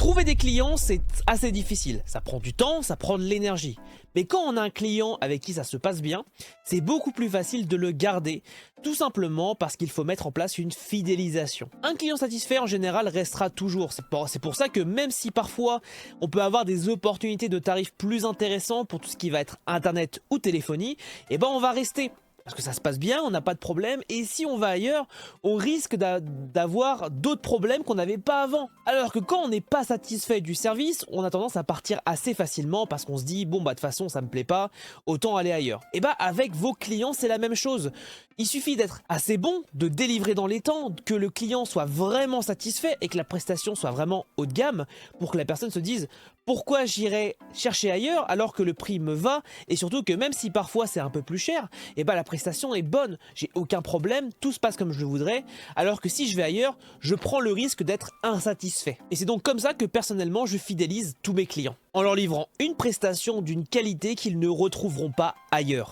Trouver des clients, c'est assez difficile. Ça prend du temps, ça prend de l'énergie. Mais quand on a un client avec qui ça se passe bien, c'est beaucoup plus facile de le garder, tout simplement parce qu'il faut mettre en place une fidélisation. Un client satisfait en général restera toujours. C'est pour ça que même si parfois on peut avoir des opportunités de tarifs plus intéressants pour tout ce qui va être internet ou téléphonie, eh ben on va rester. Parce que ça se passe bien, on n'a pas de problème, et si on va ailleurs, on risque d'avoir d'autres problèmes qu'on n'avait pas avant. Alors que quand on n'est pas satisfait du service, on a tendance à partir assez facilement parce qu'on se dit bon bah de toute façon ça me plaît pas, autant aller ailleurs. Et bah avec vos clients c'est la même chose. Il suffit d'être assez bon, de délivrer dans les temps, que le client soit vraiment satisfait et que la prestation soit vraiment haut de gamme pour que la personne se dise pourquoi j'irai chercher ailleurs alors que le prix me va, et surtout que même si parfois c'est un peu plus cher, et bah la prestation est bonne, j'ai aucun problème, tout se passe comme je le voudrais, alors que si je vais ailleurs, je prends le risque d'être insatisfait. Et c'est donc comme ça que personnellement je fidélise tous mes clients, en leur livrant une prestation d'une qualité qu'ils ne retrouveront pas ailleurs.